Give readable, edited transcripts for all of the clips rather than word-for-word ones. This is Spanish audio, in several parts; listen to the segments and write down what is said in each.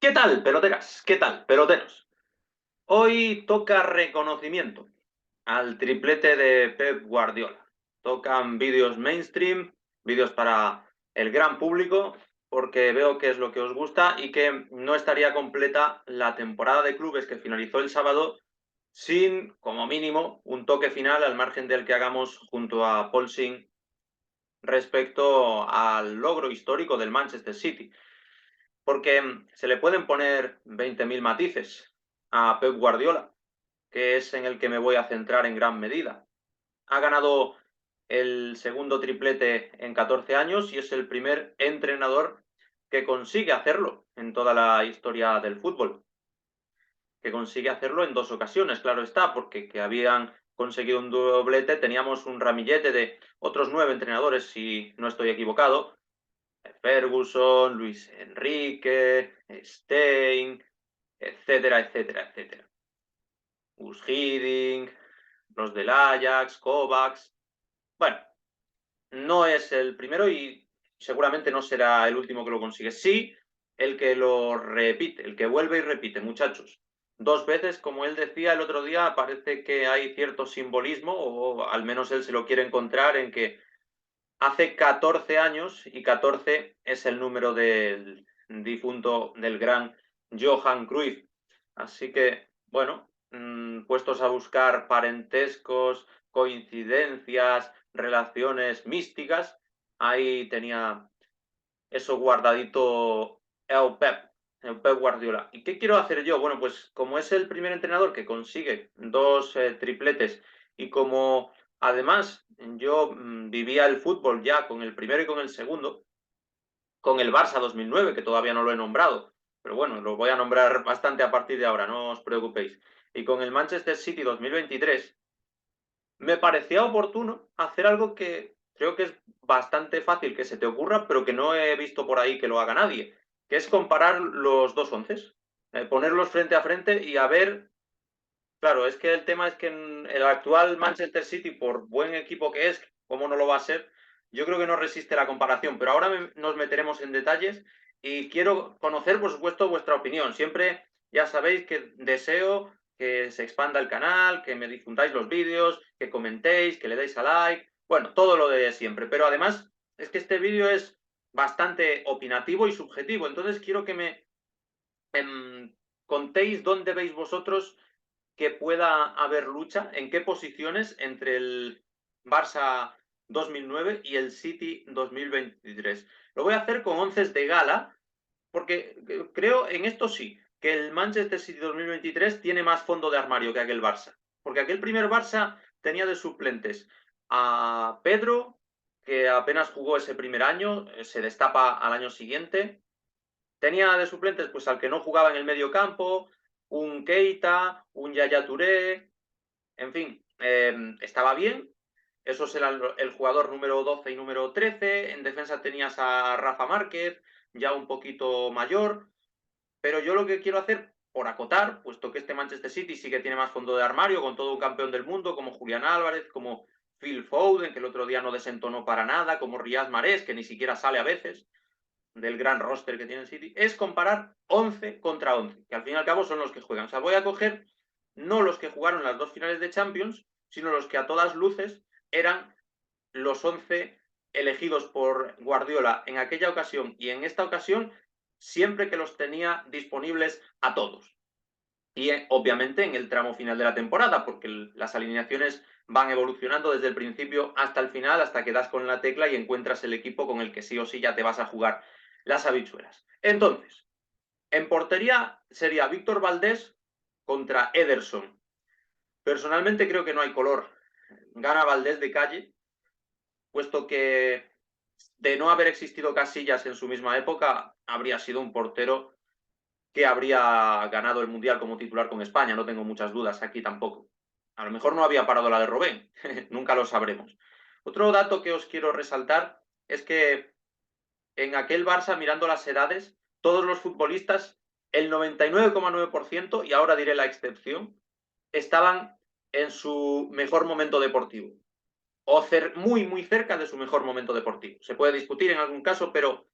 ¿Qué tal, peloteras? ¿Qué tal, peloteros? Hoy toca reconocimiento al triplete de Pep Guardiola. Tocan vídeos mainstream, vídeos para el gran público, porque veo que es lo que os gusta y que no estaría completa la temporada de clubes que finalizó el sábado sin, como mínimo, un toque final al margen del que hagamos junto a Paul Singh respecto al logro histórico del Manchester City. Porque se le pueden poner 20.000 matices a Pep Guardiola, que es en el que me voy a centrar en gran medida. Ha ganado el segundo triplete en 14 años y es el primer entrenador que consigue hacerlo en toda la historia del fútbol. Que consigue hacerlo en dos ocasiones, claro está, porque que habían conseguido un doblete, teníamos un ramillete de otros 9 entrenadores, si no estoy equivocado, Ferguson, Luis Enrique, Stein, etcétera, etcétera, etcétera. Gus Hiddink, los del Ajax, Kovacs. Bueno, no es el primero y seguramente no será el último que lo consigue. Sí, el que lo repite, el que vuelve y repite, muchachos. Dos veces, como él decía el otro día, parece que hay cierto simbolismo, o al menos él se lo quiere encontrar, en que hace 14 años, y 14 es el número del difunto, del gran Johan Cruyff. Así que, bueno, puestos a buscar parentescos, coincidencias, relaciones místicas, ahí tenía eso guardadito el Pep Guardiola. ¿Y qué quiero hacer yo? Bueno, pues como es el primer entrenador que consigue dos tripletes y como además yo vivía el fútbol ya con el primero y con el segundo, con el Barça 2009, que todavía no lo he nombrado, pero bueno, lo voy a nombrar bastante a partir de ahora, no os preocupéis, y con el Manchester City 2023, me parecía oportuno hacer algo que creo que es bastante fácil que se te ocurra, pero que no he visto por ahí que lo haga nadie, que es comparar los dos onces, ponerlos frente a frente y a ver, claro, es que el tema es que en el actual Manchester City, por buen equipo que es, cómo no lo va a ser, yo creo que no resiste la comparación, pero ahora nos meteremos en detalles y quiero conocer, por supuesto, vuestra opinión. Siempre ya sabéis que deseo que se expanda el canal, que me difundáis los vídeos, que comentéis, que le deis a like, bueno, todo lo de siempre, pero además es que este vídeo es bastante opinativo y subjetivo, entonces quiero que me contéis dónde veis vosotros que pueda haber lucha, en qué posiciones entre el Barça 2009 y el City 2023. Lo voy a hacer con onces de gala, porque creo en esto sí, que el Manchester City 2023 tiene más fondo de armario que aquel Barça. Porque aquel primer Barça tenía de suplentes a Pedro, que apenas jugó ese primer año, se destapa al año siguiente. Tenía de suplentes pues al que no jugaba en el medio campo, un Keita, un Yaya Touré, en fin, estaba bien. Esos eran el jugador número 12 y número 13. En defensa tenías a Rafa Márquez, ya un poquito mayor. Pero yo lo que quiero hacer, por acotar, puesto que este Manchester City sí que tiene más fondo de armario, con todo un campeón del mundo, como Julián Álvarez, como Phil Foden, que el otro día no desentonó para nada, como Riyad Mahrez, que ni siquiera sale a veces del gran roster que tiene el City, es comparar 11 contra 11, que al fin y al cabo son los que juegan. O sea, voy a coger no los que jugaron las dos finales de Champions, sino los que a todas luces eran los 11 elegidos por Guardiola en aquella ocasión y en esta ocasión, siempre que los tenía disponibles a todos. Y obviamente en el tramo final de la temporada, porque las alineaciones van evolucionando desde el principio hasta el final, hasta que das con la tecla y encuentras el equipo con el que sí o sí ya te vas a jugar las habichuelas. Entonces, en portería sería Víctor Valdés contra Ederson. Personalmente creo que no hay color. Gana Valdés de calle, puesto que de no haber existido Casillas en su misma época, habría sido un portero que habría ganado el Mundial como titular con España, no tengo muchas dudas aquí tampoco. A lo mejor no había parado la de Robben, nunca lo sabremos. Otro dato que os quiero resaltar es que en aquel Barça, mirando las edades, todos los futbolistas, el 99,9%, y ahora diré la excepción, estaban en su mejor momento deportivo. O muy, muy cerca de su mejor momento deportivo. Se puede discutir en algún caso, pero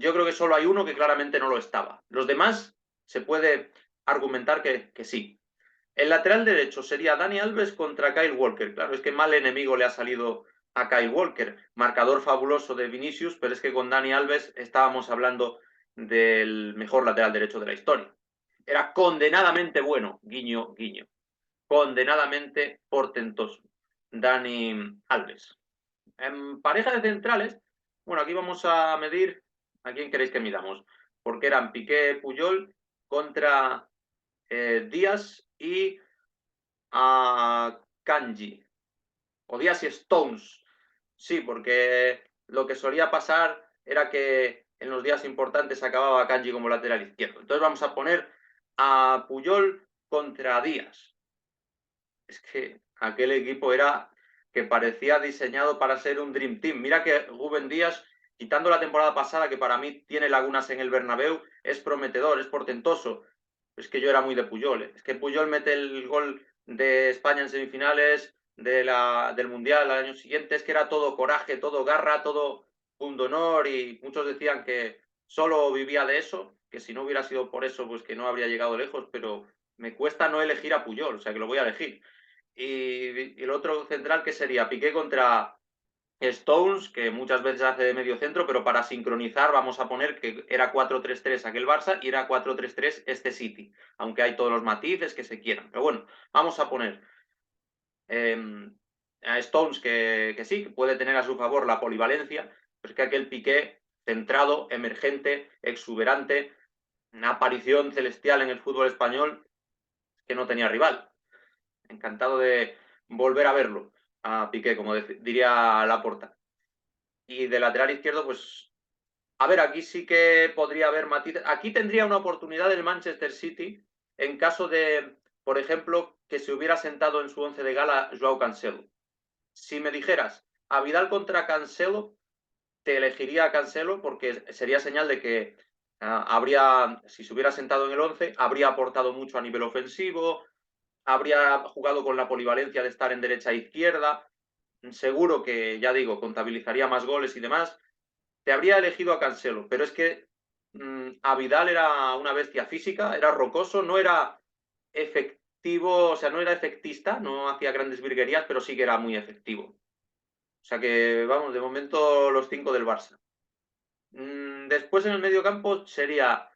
yo creo que solo hay uno que claramente no lo estaba. Los demás se puede argumentar que sí. El lateral derecho sería Dani Alves contra Kyle Walker. Claro, es que mal enemigo le ha salido a Kyle Walker. Marcador fabuloso de Vinicius, pero es que con Dani Alves estábamos hablando del mejor lateral derecho de la historia. Era condenadamente bueno, guiño, guiño. Condenadamente portentoso. Dani Alves. En pareja de centrales, bueno, aquí vamos a medir a quién queréis que midamos, porque eran Piqué, Puyol contra Díaz y Kanji, o Díaz y Stones. Sí, porque lo que solía pasar era que en los días importantes acababa Kanji como lateral izquierdo. Entonces vamos a poner a Puyol contra Díaz. Es que aquel equipo era que parecía diseñado para ser un Dream Team. Mira que Rubén Díaz, quitando la temporada pasada, que para mí tiene lagunas en el Bernabéu, es prometedor, es portentoso. Es que yo era muy de Puyol. Es que Puyol mete el gol de España en semifinales del Mundial al año siguiente. Es que era todo coraje, todo garra, todo pundonor, y muchos decían que solo vivía de eso, que si no hubiera sido por eso, pues que no habría llegado lejos, pero me cuesta no elegir a Puyol, o sea que lo voy a elegir. Y el otro central que sería Piqué contra Stones, que muchas veces hace de medio centro, pero para sincronizar vamos a poner que era 4-3-3 aquel Barça y era 4-3-3 este City, aunque hay todos los matices que se quieran. Pero bueno, vamos a poner a Stones, que sí, que puede tener a su favor la polivalencia, pero es que aquel Piqué centrado, emergente, exuberante, una aparición celestial en el fútbol español, que no tenía rival. Encantado de volver a verlo, a Piqué, como diría Laporta. Y de lateral izquierdo, pues, a ver, aquí sí que podría haber matices. Aquí tendría una oportunidad el Manchester City en caso de, por ejemplo, que se hubiera sentado en su once de gala Joao Cancelo. Si me dijeras a Vidal contra Cancelo, te elegiría a Cancelo porque sería señal de que si se hubiera sentado en el once, habría aportado mucho a nivel ofensivo, habría jugado con la polivalencia de estar en derecha e izquierda, seguro que, ya digo, contabilizaría más goles y demás. Te habría elegido a Cancelo, pero es que a Vidal era una bestia física, era rocoso, no era efectivo, o sea, no era efectista, no hacía grandes virguerías, pero sí que era muy efectivo. O sea que, vamos, de momento los 5 del Barça. Después en el medio campo sería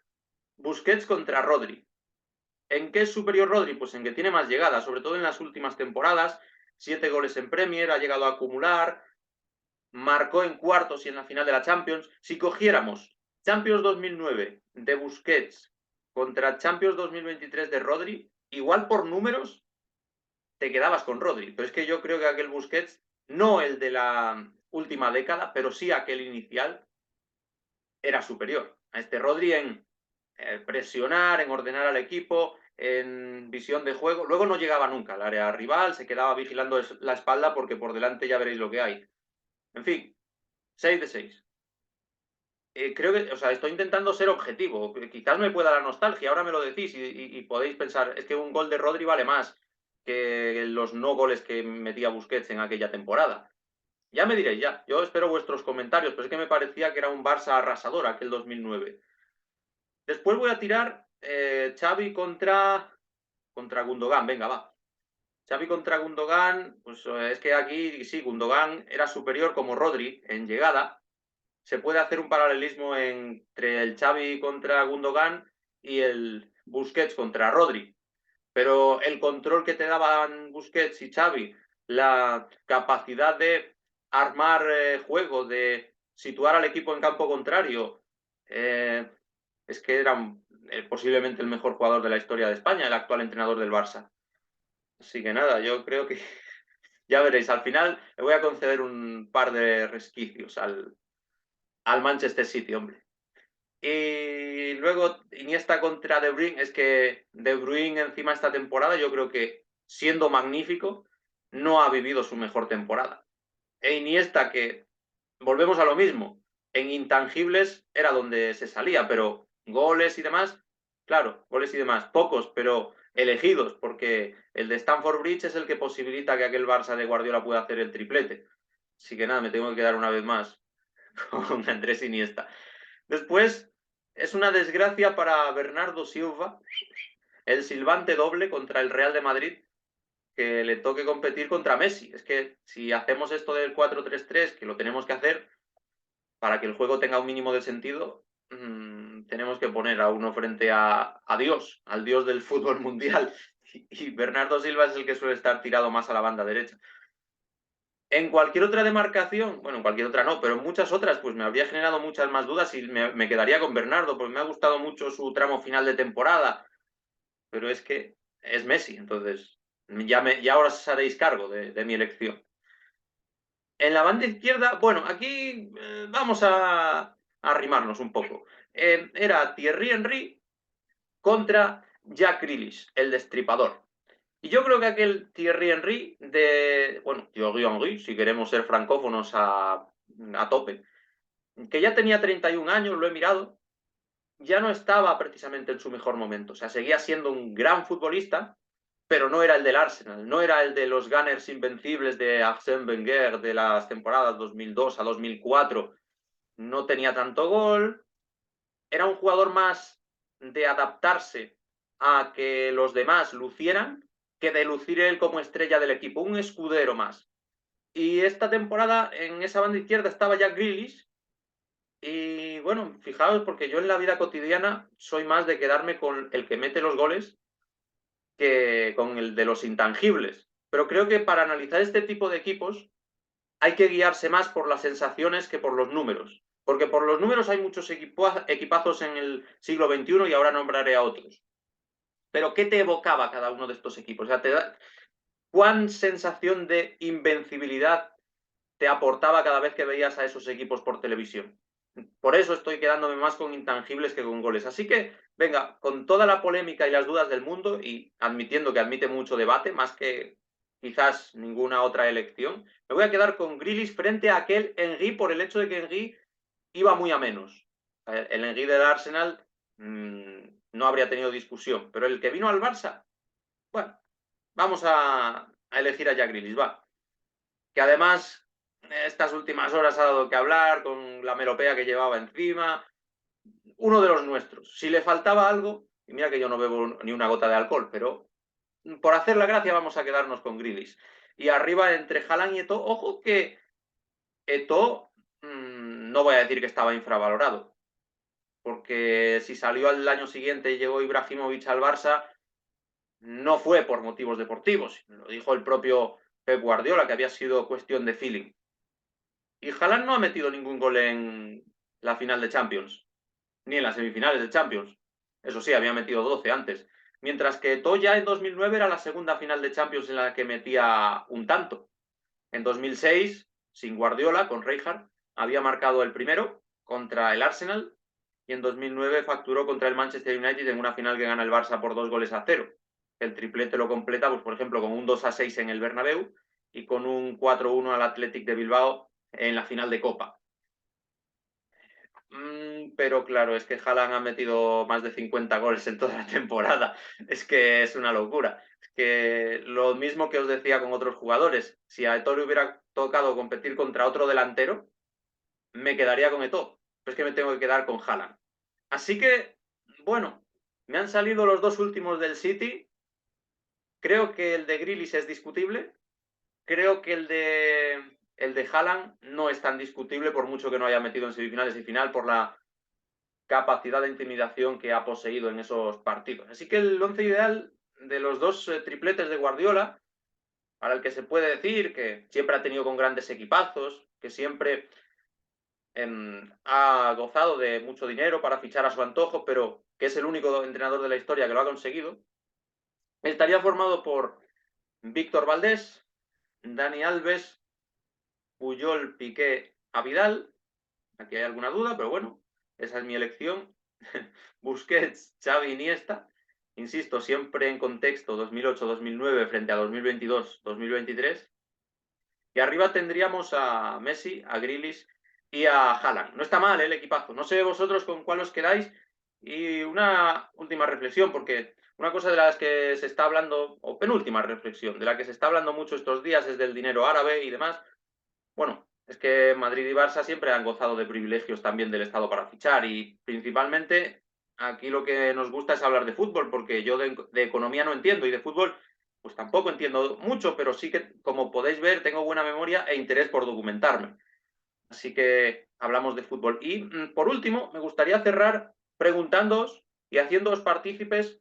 Busquets contra Rodri. ¿En qué es superior Rodri? Pues en que tiene más llegadas, sobre todo en las últimas temporadas. 7 goles en Premier, ha llegado a acumular, marcó en cuartos y en la final de la Champions. Si cogiéramos Champions 2009 de Busquets contra Champions 2023 de Rodri, igual por números te quedabas con Rodri. Pero es que yo creo que aquel Busquets, no el de la última década, pero sí aquel inicial, era superior a este Rodri en presionar, en ordenar al equipo, en visión de juego. Luego no llegaba nunca al área rival, se quedaba vigilando la espalda porque por delante ya veréis lo que hay. En fin, 6 de 6. Creo que, o sea, estoy intentando ser objetivo. Quizás me pueda la nostalgia, ahora me lo decís y podéis pensar, es que un gol de Rodri vale más que los no goles que metía Busquets en aquella temporada. Ya me diréis, ya. Yo espero vuestros comentarios, pero es que me parecía que era un Barça arrasador aquel 2009. Después voy a tirar Xavi contra Gundogan. Venga, va. Xavi contra Gundogan, pues es que aquí sí, Gundogan era superior como Rodri en llegada. Se puede hacer un paralelismo entre el Xavi contra Gundogan y el Busquets contra Rodri. Pero el control que te daban Busquets y Xavi, la capacidad de armar juego, de situar al equipo en campo contrario, es que era posiblemente el mejor jugador de la historia de España, el actual entrenador del Barça. Así que nada, yo creo que ya veréis, al final le voy a conceder un par de resquicios al Manchester City, hombre. Y luego Iniesta contra De Bruyne, es que De Bruyne encima esta temporada yo creo que siendo magnífico no ha vivido su mejor temporada. E Iniesta, que volvemos a lo mismo, en intangibles era donde se salía, pero goles y demás, claro, goles y demás, pocos, pero elegidos, porque el de Stamford Bridge es el que posibilita que aquel Barça de Guardiola pueda hacer el triplete. Así que nada, me tengo que quedar una vez más con Andrés Iniesta. Después, es una desgracia para Bernardo Silva, el silbante doble contra el Real de Madrid, que le toque competir contra Messi. Es que si hacemos esto del 4-3-3, que lo tenemos que hacer para que el juego tenga un mínimo de sentido, tenemos que poner a uno frente a Dios, al Dios del fútbol mundial. Y Bernardo Silva es el que suele estar tirado más a la banda derecha. En cualquier otra demarcación, bueno, en cualquier otra no, pero en muchas otras, pues me habría generado muchas más dudas y me quedaría con Bernardo, porque me ha gustado mucho su tramo final de temporada, pero es que es Messi, entonces ya ahora os haréis cargo de mi elección. En la banda izquierda, bueno, aquí vamos a arrimarnos un poco. Era Thierry Henry contra Jack Grealish, el destripador. Y yo creo que aquel Thierry Henry bueno, Thierry Henry, si queremos ser francófonos a tope, que ya tenía 31 años, lo he mirado, ya no estaba precisamente en su mejor momento. O sea, seguía siendo un gran futbolista, pero no era el del Arsenal, no era el de los Gunners invencibles de Arsène Wenger de las temporadas 2002 a 2004. No tenía tanto gol, era un jugador más de adaptarse a que los demás lucieran que de lucir él como estrella del equipo, un escudero más. Y esta temporada en esa banda izquierda estaba Jack Grealish. Y bueno, fijaos, porque yo en la vida cotidiana soy más de quedarme con el que mete los goles que con el de los intangibles. Pero creo que para analizar este tipo de equipos hay que guiarse más por las sensaciones que por los números. Porque por los números hay muchos equipazos en el siglo XXI y ahora nombraré a otros. Pero ¿qué te evocaba cada uno de estos equipos? O sea, ¿cuán sensación de invencibilidad te aportaba cada vez que veías a esos equipos por televisión? Por eso estoy quedándome más con intangibles que con goles. Así que, venga, con toda la polémica y las dudas del mundo, y admitiendo que admite mucho debate, más que quizás ninguna otra elección, me voy a quedar con Grealish frente a aquel Henry por el hecho de que Henry iba muy a menos. El Henry del Arsenal no habría tenido discusión, pero el que vino al Barça, bueno, vamos a elegir a Jack Grealish, va. Que además estas últimas horas ha dado que hablar con la melopea que llevaba encima, uno de los nuestros. Si le faltaba algo, y mira que yo no bebo ni una gota de alcohol, pero por hacer la gracia vamos a quedarnos con Grealish. Y arriba entre Haaland y Eto'o, ojo que Eto'o no voy a decir que estaba infravalorado, porque si salió al año siguiente y llegó Ibrahimovic al Barça, no fue por motivos deportivos, lo dijo el propio Pep Guardiola, que había sido cuestión de feeling. Y Haaland no ha metido ningún gol en la final de Champions, ni en las semifinales de Champions. Eso sí, había metido 12 antes. Mientras que Toya en 2009 era la segunda final de Champions en la que metía un tanto. En 2006, sin Guardiola, con Rijkaard, había marcado el primero contra el Arsenal y en 2009 facturó contra el Manchester United en una final que gana el Barça por 2-0. El triplete lo completa, pues, por ejemplo, con un 2-6 en el Bernabéu y con un 4-1 al Athletic de Bilbao en la final de Copa. Pero claro, es que Haaland ha metido más de 50 goles en toda la temporada. Es que es una locura. Es que lo mismo que os decía con otros jugadores, si a Eto'o le hubiera tocado competir contra otro delantero, me quedaría con Eto'o. Pero es que me tengo que quedar con Haaland. Así que, bueno, me han salido los dos últimos del City. Creo que el de Grealish es discutible. Creo que el de Haaland no es tan discutible por mucho que no haya metido en semifinales y final por la capacidad de intimidación que ha poseído en esos partidos. Así que el once ideal de los dos tripletes de Guardiola, para el que se puede decir que siempre ha tenido con grandes equipazos, que siempre ha gozado de mucho dinero para fichar a su antojo, pero que es el único entrenador de la historia que lo ha conseguido, estaría formado por Víctor Valdés, Dani Alves, Puyol, Piqué, a Vidal. Aquí hay alguna duda, pero bueno, esa es mi elección. Busquets, Xavi, Iniesta. Insisto, siempre en contexto 2008-2009 frente a 2022-2023. Y arriba tendríamos a Messi, a Grealish y a Haaland. No está mal el equipazo. No sé vosotros con cuál os quedáis. Y una última reflexión, porque una cosa de las que se está hablando, o penúltima reflexión, de la que se está hablando mucho estos días es del dinero árabe y demás. Bueno, Es que Madrid y Barça siempre han gozado de privilegios también del Estado para fichar y principalmente aquí lo que nos gusta es hablar de fútbol, porque yo de economía no entiendo y de fútbol pues tampoco entiendo mucho, pero sí que, como podéis ver, tengo buena memoria e interés por documentarme. Así que hablamos de fútbol. Y por último, me gustaría cerrar preguntándoos y haciéndoos partícipes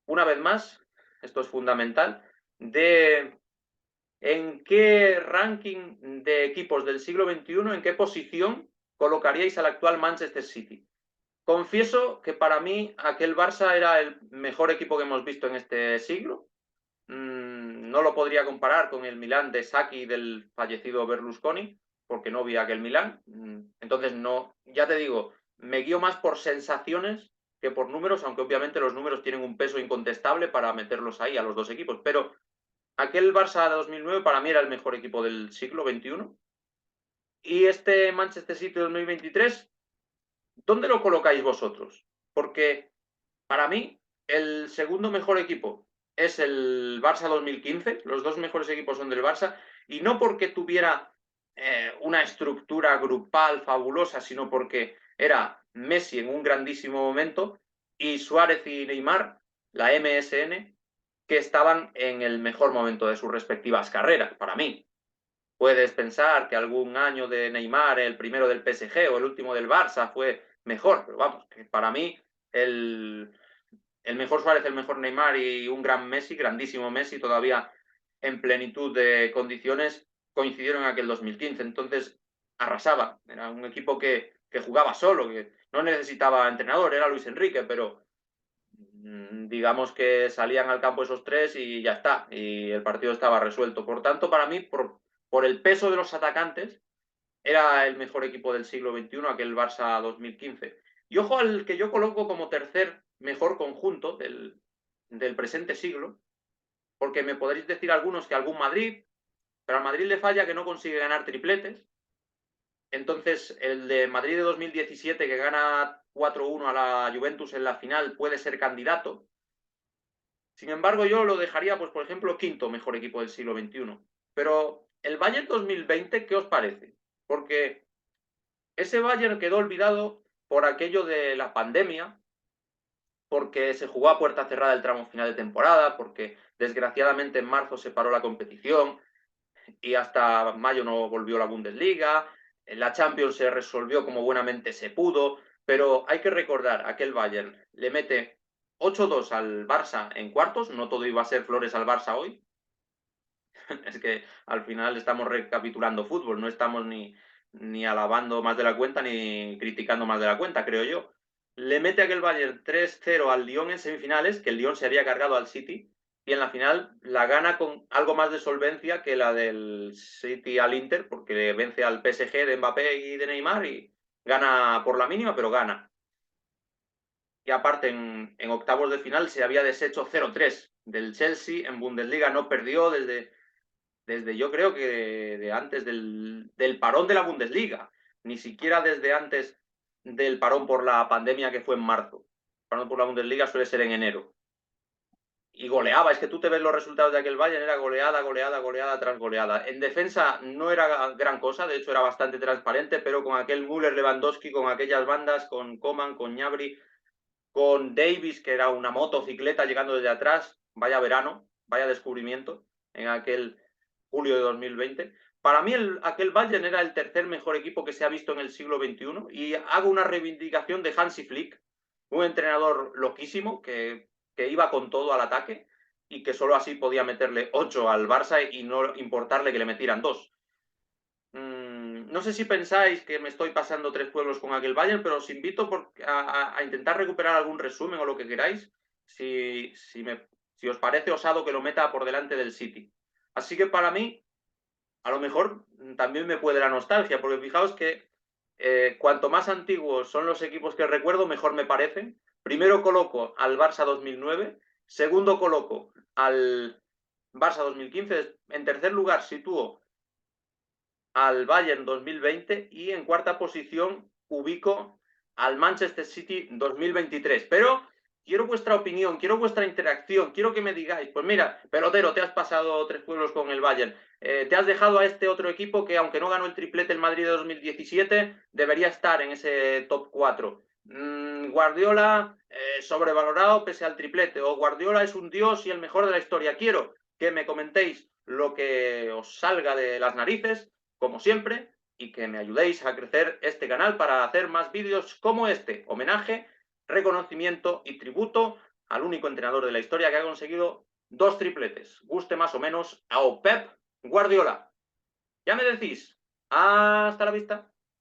una vez más, esto es fundamental, de en qué ranking de equipos del siglo XXI, en qué posición colocaríais al actual Manchester City. Confieso que para mí aquel Barça era el mejor equipo que hemos visto en este siglo. No lo podría comparar con el Milán de Sacchi del fallecido Berlusconi, porque no vi aquel Milán. Entonces, no, ya te digo, me guío más por sensaciones que por números, aunque obviamente los números tienen un peso incontestable para meterlos ahí a los dos equipos. Pero aquel Barça de 2009 para mí era el mejor equipo del siglo XXI. Y este Manchester City 2023, ¿dónde lo colocáis vosotros? Porque para mí el segundo mejor equipo es el Barça 2015, los dos mejores equipos son del Barça, y no porque tuviera una estructura grupal fabulosa, sino porque era Messi en un grandísimo momento y Suárez y Neymar, la MSN, que estaban en el mejor momento de sus respectivas carreras, para mí. Puedes pensar que algún año de Neymar, el primero del PSG o el último del Barça, fue mejor, pero vamos, que para mí el mejor Suárez, el mejor Neymar y un gran Messi, grandísimo Messi, todavía en plenitud de condiciones, coincidieron en aquel 2015. Entonces, arrasaba. Era un equipo que jugaba solo, que no necesitaba entrenador, era Luis Enrique, pero digamos que salían al campo esos tres y ya está, y el partido estaba resuelto. Por tanto, para mí, por el peso de los atacantes, era el mejor equipo del siglo XXI, aquel Barça 2015. Y ojo al que yo coloco como tercer mejor conjunto del presente siglo, porque me podréis decir algunos que algún Madrid, pero al Madrid le falla que no consigue ganar tripletes. Entonces, el de Madrid de 2017, que gana 4-1 a la Juventus en la final, puede ser candidato. Sin embargo, yo lo dejaría, pues, por ejemplo, quinto mejor equipo del siglo XXI. Pero el Bayern 2020, ¿qué os parece? Porque ese Bayern quedó olvidado por aquello de la pandemia, porque se jugó a puerta cerrada el tramo final de temporada, porque desgraciadamente en marzo se paró la competición y hasta mayo no volvió la Bundesliga, la Champions se resolvió como buenamente se pudo, pero hay que recordar, aquel Bayern le mete 8-2 al Barça en cuartos, no todo iba a ser flores al Barça hoy, es que al final estamos recapitulando fútbol, no estamos ni alabando más de la cuenta ni criticando más de la cuenta, creo yo. Le mete aquel Bayern 3-0 al Lyon en semifinales, que el Lyon se había cargado al City, y en la final la gana con algo más de solvencia que la del City al Inter, porque vence al PSG de Mbappé y de Neymar y gana por la mínima, pero gana. Y aparte, en octavos de final se había deshecho 0-3 del Chelsea, en Bundesliga no perdió desde yo creo que de antes del parón de la Bundesliga, ni siquiera desde antes del parón por la pandemia que fue en marzo. El parón por la Bundesliga suele ser en enero. Y goleaba, es que tú te ves los resultados de aquel Bayern, era goleada, goleada, goleada tras goleada. En defensa no era gran cosa, de hecho era bastante transparente, pero con aquel Müller, Lewandowski, con aquellas bandas, con Coman, con Gnabry, con Davis, que era una motocicleta llegando desde atrás, vaya verano, vaya descubrimiento en aquel julio de 2020. Para mí aquel Bayern era el tercer mejor equipo que se ha visto en el siglo XXI y hago una reivindicación de Hansi Flick, un entrenador loquísimo que iba con todo al ataque y que solo así podía meterle 8 al Barça y no importarle que le metieran 2. No sé si pensáis que me estoy pasando tres pueblos con aquel Bayern, pero os invito a intentar recuperar algún resumen o lo que queráis, si os parece osado que lo meta por delante del City. Así que para mí, a lo mejor también me puede la nostalgia, porque fijaos que cuanto más antiguos son los equipos que recuerdo, mejor me parecen. Primero coloco al Barça 2009, segundo coloco al Barça 2015, en tercer lugar sitúo al Bayern 2020 y en cuarta posición ubico al Manchester City 2023. Pero quiero vuestra opinión, quiero vuestra interacción, quiero que me digáis, pues mira, pelotero, te has pasado 3 pueblos con el Bayern, te has dejado a este otro equipo que aunque no ganó el triplete el Madrid de 2017, debería estar en ese top 4. Guardiola sobrevalorado pese al triplete, o Guardiola es un dios y el mejor de la historia. Quiero que me comentéis lo que os salga de las narices, como siempre, y que me ayudéis a crecer este canal para hacer más vídeos como este, homenaje, reconocimiento y tributo al único entrenador de la historia que ha conseguido 2 tripletes, guste más o menos a Pep Guardiola. Ya me decís, hasta la vista.